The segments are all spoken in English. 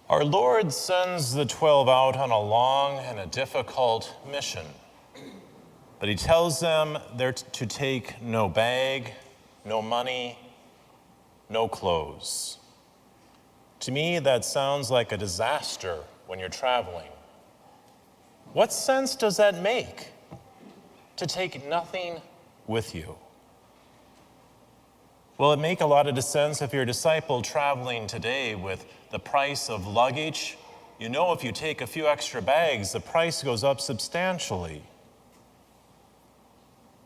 Our Lord sends the 12 out on a long and a difficult mission, but he tells them they're to take no bag, no money, no clothes. To me, that sounds like a disaster when you're traveling. What sense does that make, to take nothing with you? Will it make a lot of sense if you're a disciple traveling today with the price of luggage? You know, if you take a few extra bags, the price goes up substantially.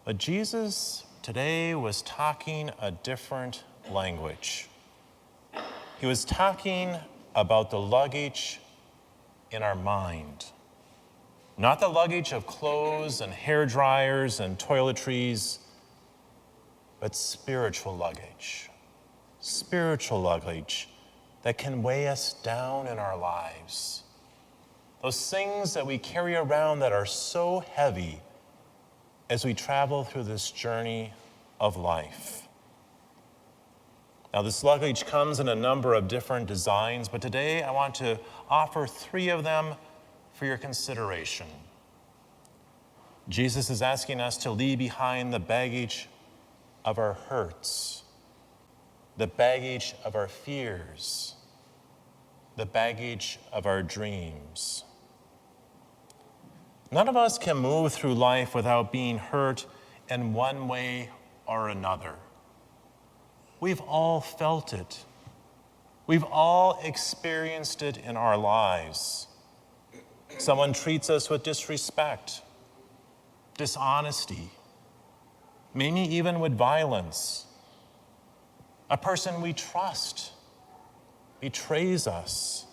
But Jesus today was talking a different language. He was talking about the luggage in our mind. Not the luggage of clothes and hair dryers and toiletries, but spiritual luggage that can weigh us down in our lives. Those things that we carry around that are so heavy as we travel through this journey of life. Now, this luggage comes in a number of different designs, but today I want to offer 3 of them for your consideration. Jesus is asking us to leave behind the baggage of our hurts, the baggage of our fears, the baggage of our dreams. None of us can move through life without being hurt in one way or another. We've all felt it. We've all experienced it in our lives. Someone treats us with disrespect, dishonesty, maybe even with violence. A person we trust betrays us.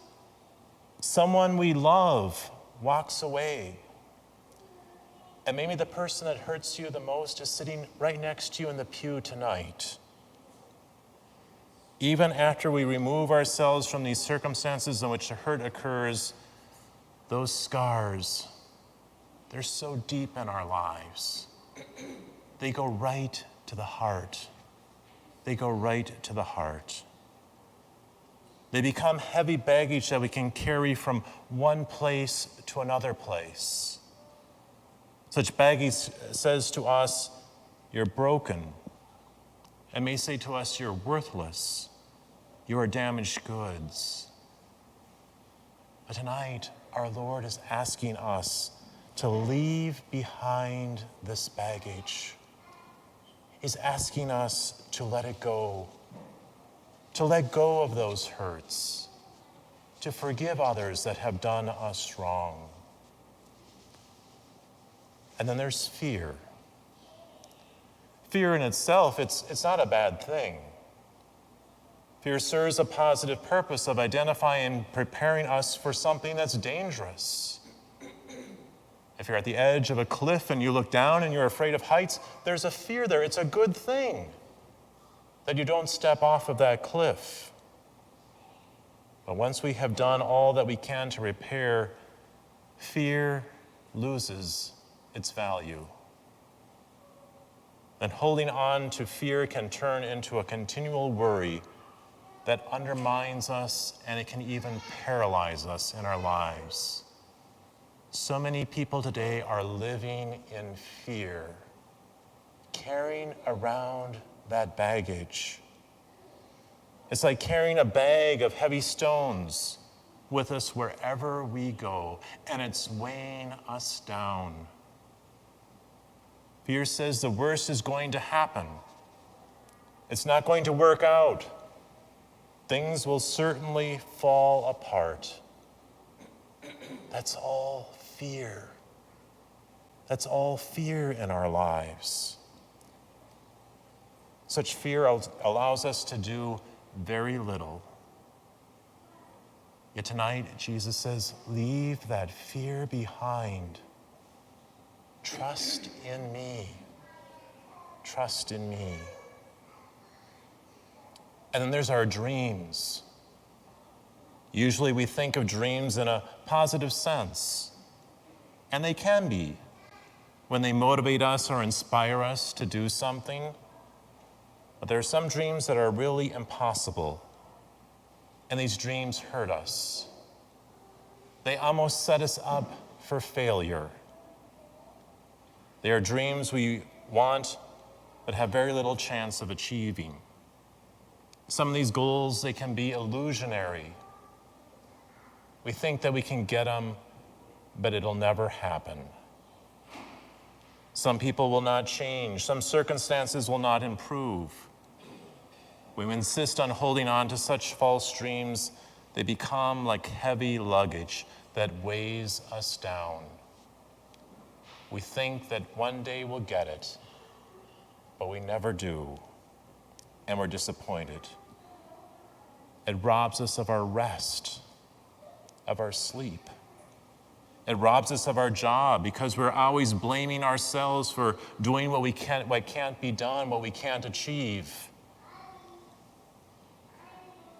Someone we love walks away. And maybe the person that hurts you the most is sitting right next to you in the pew tonight. Even after we remove ourselves from these circumstances in which the hurt occurs, those scars, they're so deep in our lives. They go right to the heart. They go right to the heart. They become heavy baggage that we can carry from one place to another place. Such baggage says to us, you're broken. It may say to us, you're worthless. You are damaged goods. But tonight, our Lord is asking us to leave behind this baggage. He's asking us to let it go of those hurts, to forgive others that have done us wrong. And then there's fear. Fear in itself, it's not a bad thing. Fear serves a positive purpose of identifying and preparing us for something that's dangerous. If you're at the edge of a cliff and you look down and you're afraid of heights, there's a fear there. It's a good thing that you don't step off of that cliff. But once we have done all that we can to repair, fear loses its value. And holding on to fear can turn into a continual worry that undermines us, and it can even paralyze us in our lives. So many people today are living in fear, carrying around that baggage. It's like carrying a bag of heavy stones with us wherever we go, and it's weighing us down. Fear says the worst is going to happen. It's not going to work out. Things will certainly fall apart. That's all fear. That's all fear in our lives. Such fear allows us to do very little. Yet tonight, Jesus says, leave that fear behind. Trust in me. Trust in me. And then there's our dreams. Usually we think of dreams in a positive sense. And they can be, when they motivate us or inspire us to do something. But there are some dreams that are really impossible. And these dreams hurt us. They almost set us up for failure. They are dreams we want but have very little chance of achieving. Some of these goals, they can be illusionary. We think that we can get them, but it'll never happen. Some people will not change. Some circumstances will not improve. We insist on holding on to such false dreams, they become like heavy luggage that weighs us down. We think that one day we'll get it, but we never do, and we're disappointed. It robs us of our rest, of our sleep. It robs us of our job because we're always blaming ourselves for doing what can't be done, what we can't achieve.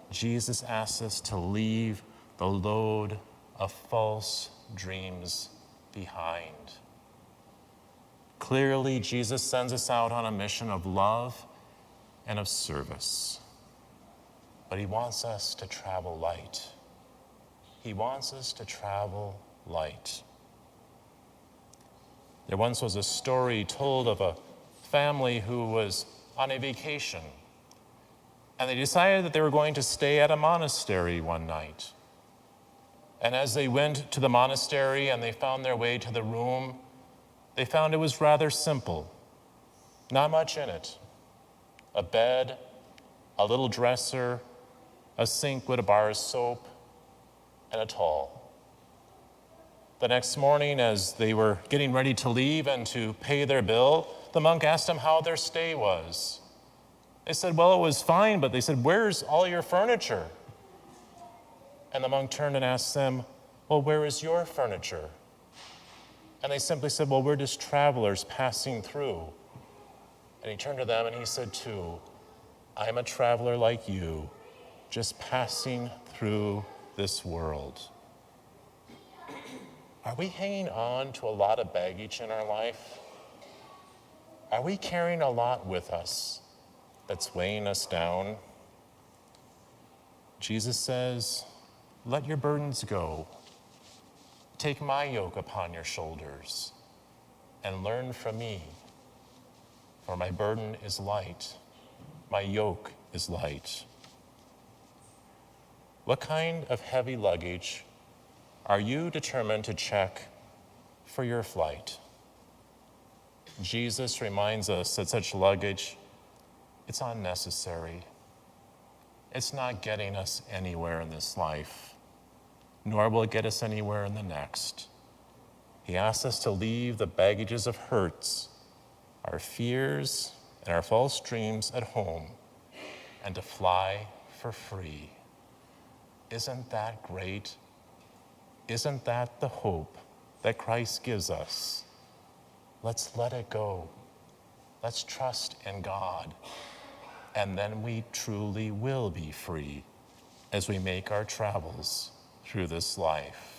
Jesus asks us to leave the load of false dreams behind. Clearly, Jesus sends us out on a mission of love and of service. But he wants us to travel light. He wants us to travel light. There once was a story told of a family who was on a vacation, and they decided that they were going to stay at a monastery one night. And as they went to the monastery and they found their way to the room, they found it was rather simple. Not much in it. A bed, a little dresser, a sink with a bar of soap, and a towel. The next morning, as they were getting ready to leave and to pay their bill, the monk asked them how their stay was. They said, well, it was fine, but they said, where's all your furniture? And the monk turned and asked them, well, where is your furniture? And they simply said, well, we're just travelers passing through. And he turned to them and he said, too, I'm a traveler like you, just passing through this world. Are we hanging on to a lot of baggage in our life? Are we carrying a lot with us that's weighing us down? Jesus says, let your burdens go. Take my yoke upon your shoulders and learn from me, for my burden is light, my yoke is light. What kind of heavy luggage are you determined to check for your flight? Jesus reminds us that such luggage, it's unnecessary. It's not getting us anywhere in this life, nor will it get us anywhere in the next. He asks us to leave the baggages of hurts, our fears, and our false dreams at home, and to fly for free. Isn't that great? Isn't that the hope that Christ gives us? Let's let it go. Let's trust in God. And then we truly will be free as we make our travels through this life.